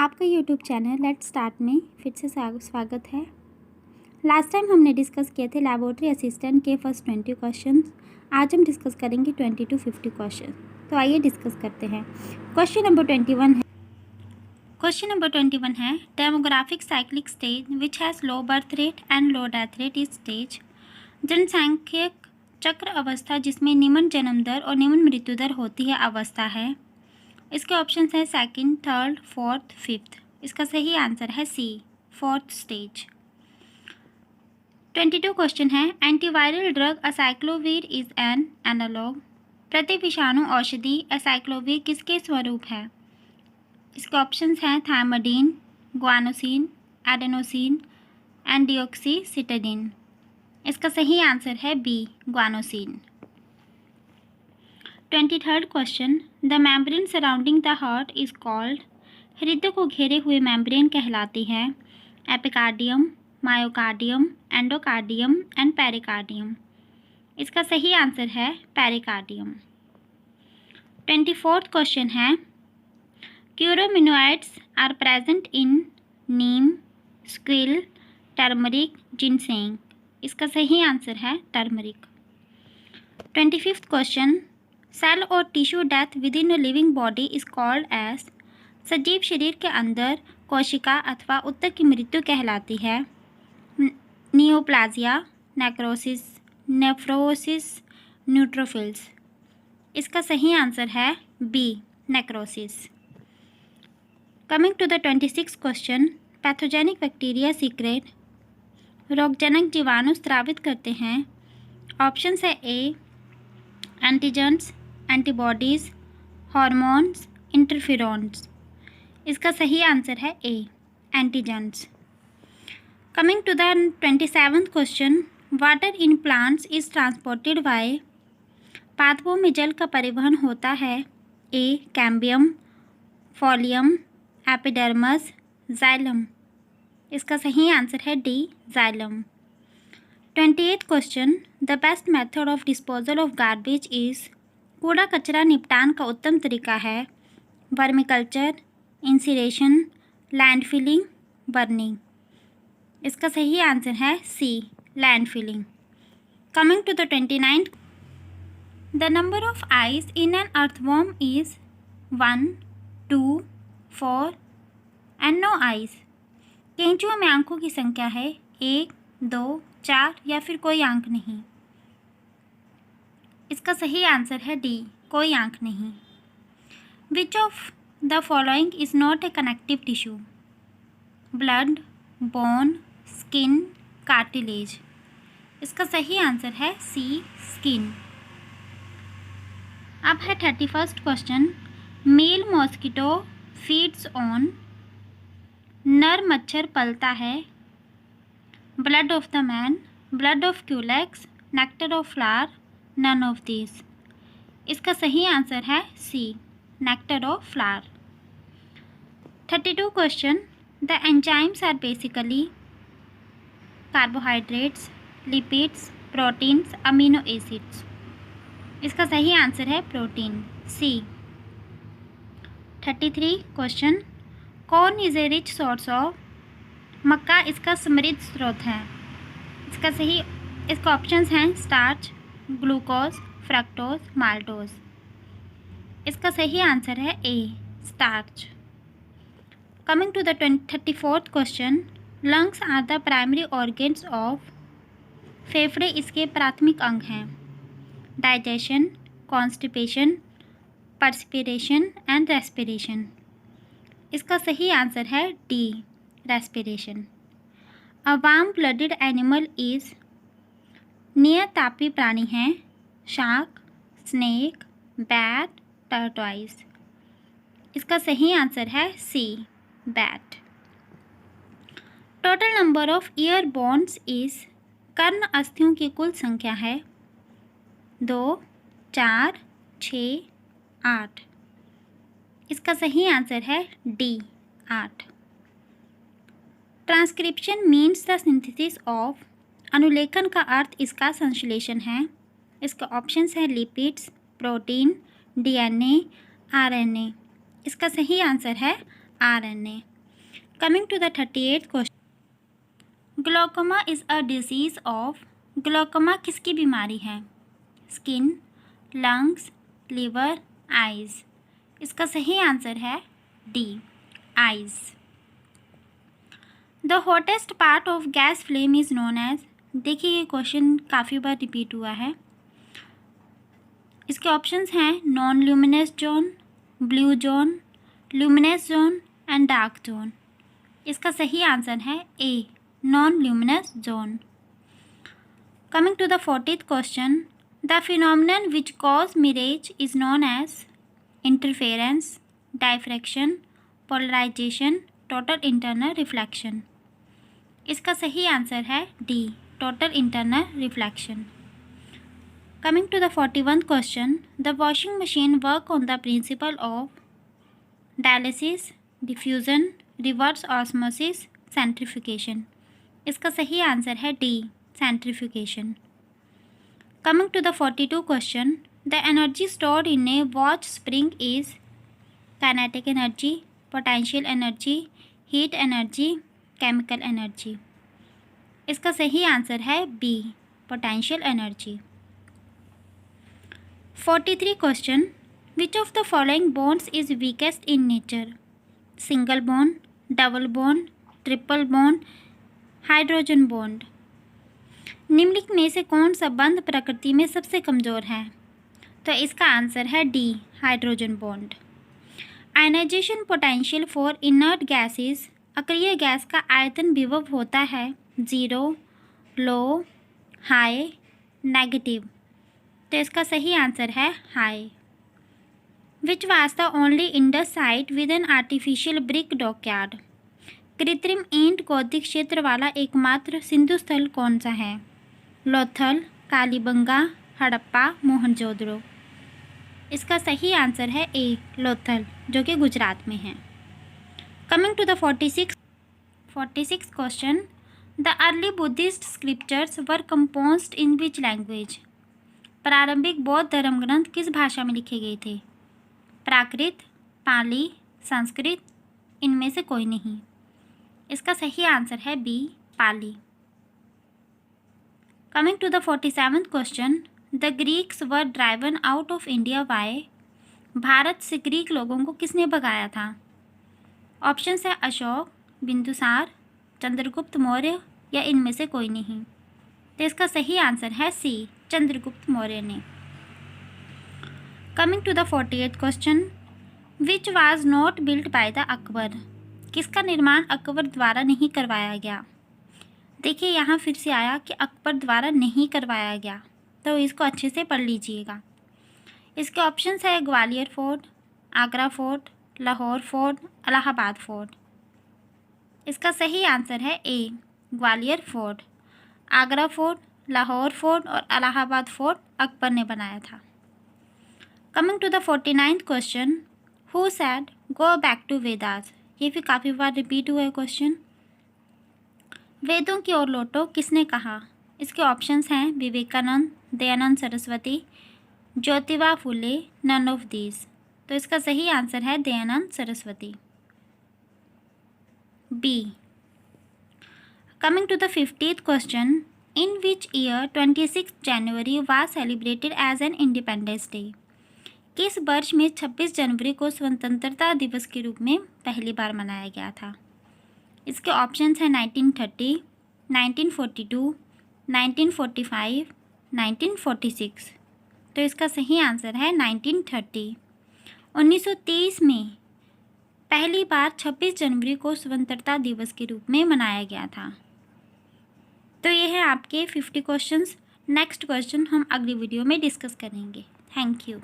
आपका YouTube channel let's start में फिर से स्वागत है। लास्ट टाइम हमने डिस्कस किए थे लैबोरेटरी असिस्टेंट के फर्स्ट 20 क्वेश्चन। आज हम डिस्कस करेंगे 20 to 50 क्वेश्चन। तो आइए डिस्कस करते हैं। क्वेश्चन नंबर 21 है demographic cyclic stage which has low birth rate and low death rate is stage. जनसांख्यिक चक्र अवस्था जिसमें निम्न जन्म दर और निम्न मृत्यु दर होती है अवस्था है। इसके ऑप्शन है सेकंड, थर्ड, फोर्थ, फिफ्थ। इसका सही आंसर है सी, फोर्थ स्टेज। 22 क्वेश्चन है antiviral drug acyclovir is an analogue. प्रति विषाणु औषधि असाइक्लोवीर किसके स्वरूप है? इसके ऑप्शन हैं thymidine, guanosine, adenosine and deoxycytidine. इसका सही आंसर है B, guanosine. 23rd question the membrane surrounding the heart is called. हृदय को घेरे हुए मेम्ब्रेन कहलाती है epicardium, myocardium, endocardium and pericardium. इसका सही आंसर है पेरिकार्डियम। 24th क्वेश्चन है curcuminoids are present in neem, squill, turmeric, ginseng. इसका सही आंसर है टर्मरिक। 25th क्वेश्चन सेल और tissue death within a living body is called as. सजीव शरीर के अंदर कोशिका अथवा ऊतक की मृत्यु कहलाती है नियोप्लाजिया, नेक्रोसिस, नेफ्रोसिस, न्यूट्रोफिल्स। इसका सही आंसर है B, necrosis. Coming to the 26th question pathogenic bacteria secrete. रोगजनक जीवाणु स्रावित करते हैं। ऑप्शन है A antigens, antibodies, hormones, interferons. इसका सही आंसर है A, antigens. Coming to the 27th question water in plants is transported by. पादपों में जल का परिवहन होता है A cambium, phloem, epidermis, xylem. इसका सही आंसर है D, xylem. 28th question the best method of disposal of garbage is. कूड़ा कचरा निपटान का उत्तम तरीका है वर्मिकल्चर, इंसिनेशन, लैंडफिलिंग, बर्निंग। इसका सही आंसर है C, landfilling. Coming to the 29th the number of eyes in an earthworm is 1, 2, 4 and no eyes. केंचुआ में आंखों की संख्या है 1, 2, 4 या फिर कोई आंख नहीं। इसका सही आंसर है डी, कोई आंख नहीं। Which of the following is not a connective tissue? Blood, bone, skin, cartilage. इसका सही आंसर है सी, स्किन। अब है 31st question male mosquito feeds on. नर मच्छर पलता है blood of the man, blood of culex, nectar of flower, none of this. इसका सही आंसर है C, nectar of flower. 32 question the enzymes are basically carbohydrates, lipids, proteins, amino acids. इसका सही answer है protein, C. 33 question corn is a rich source of. मक्का इसका समृद्ध स्रोत है। इसका ऑप्शंस हैं स्टार्च, ग्लूकोज, फ्रक्टोज, माल्टोज। इसका सही आंसर है A, starch. Coming to the 34th question lungs are the primary organs of. फेफड़े इसके प्राथमिक अंग हैं digestion, constipation, perspiration and respiration. इसका सही आंसर है D, respiration. A warm blooded animal is. नियतापी प्राणी हैं शार्क, स्नेक, बैट, टर्टवाइज। इसका सही आंसर है C, bat. Total number of ear bones is. कर्ण अस्थियों की कुल संख्या है 2, 4, 6, 8। इसका सही आंसर है D, 8। Transcription means the synthesis of. अनुलेखन का अर्थ इसका संश्लेषण है। इसके ऑप्शंस हैं लिपिड्स, प्रोटीन, डीएनए, आरएनए। इसका सही आंसर है RNA. Coming to the 38th question, glaucoma is a disease of, glaucoma किसकी बीमारी है? Skin, lungs, liver, eyes. इसका सही आंसर है D, eyes. The hottest part of gas flame is known as, देखिए ये क्वेश्चन काफ़ी बार रिपीट हुआ है। इसके ऑप्शंस हैं non luminous zone, blue zone, luminous zone and dark zone. इसका सही आंसर है A, non luminous zone. Coming to the 40th question, the phenomenon which cause mirage is known as interference, diffraction, polarisation, total internal reflection. इसका सही answer है D, total internal reflection. Coming to the 41st question, the washing machine work on the principle of dialysis, diffusion, reverse osmosis, centrifugation. इसका सही answer है D, centrifugation. Coming to the 42nd question, the energy stored in a watch spring is kinetic energy, potential energy, heat energy, chemical energy. इसका सही answer है B, potential energy. 43 question, which of the following bonds is weakest in nature? Single bond, double bond, triple bond, hydrogen bond. निम्नलिखित में से कौन सा बंध प्रकृति में सबसे कमज़ोर है? तो इसका आंसर है D, hydrogen bond. Ionisation potential for inert gases, अक्रिय गैस का आयतन विभव होता है 0, लो, हाई, नेगेटिव। तो इसका सही आंसर है high. Which was the only Indus site with an artificial brick dockyard, कृत्रिम ईंट गोदिक क्षेत्र वाला एकमात्र सिंधु स्थल कौन सा है? लोथल, कालीबंगा, हड़प्पा, मोहनजोदड़ो। इसका सही आंसर है ए, लोथल, जो कि गुजरात में है। Coming to the 46th question, the early Buddhist scriptures were composed in which language, प्रारंभिक बौद्ध धर्म ग्रंथ किस भाषा में लिखे गए थे? प्राकृत, पाली, संस्कृत, इनमें से कोई नहीं। इसका सही आंसर है B, Pali. Coming to the 47th question, the Greeks were driven out of India by, Bharat से ग्रीक लोगों को किसने भगाया था? ऑप्शन है अशोक, बिंदुसार, चंद्रगुप्त मौर्य या इनमें से कोई नहीं। तो इसका सही आंसर है सी, चंद्रगुप्त मौर्य ने। Coming to the 48th question, which was not built by the Akbar, किसका निर्माण अकबर द्वारा नहीं करवाया गया? देखिए यहाँ फिर से आया कि अकबर द्वारा नहीं करवाया गया, तो इसको अच्छे से पढ़ लीजिएगा। इसके ऑप्शंस है Gwalior fort, Agra fort, Lahore fort, Allahabad fort. इसका सही आंसर है A, Gwalior fort. Agra fort, Lahore fort और इलाहाबाद फोर्ट अकबर ने बनाया था। Coming to the 49th question, who said go back to Vedas, ये भी काफ़ी बार रिपीट हुआ है क्वेश्चन। वेदों की ओर लौटो किसने कहा? इसके ऑप्शंस हैं Vivekananda, Dayananda Saraswati, Jyotiba Phule, none of these. तो इसका सही आंसर है Dayananda Saraswati, B. Coming to the 50th question, in which year 26 January was celebrated as an independence day, किस वर्ष में 26 जनवरी को स्वतंत्रता दिवस के रूप में पहली बार मनाया गया था? इसके ऑप्शंस हैं 1930, 1942, 1945, 1946। तो इसका सही आंसर है 1930। 1930 में पहली बार 26 जनवरी को स्वतंत्रता दिवस के रूप में मनाया गया था। तो ये है आपके 50 क्वेश्चंस। नेक्स्ट क्वेश्चन हम अगली वीडियो में डिस्कस करेंगे। Thank you.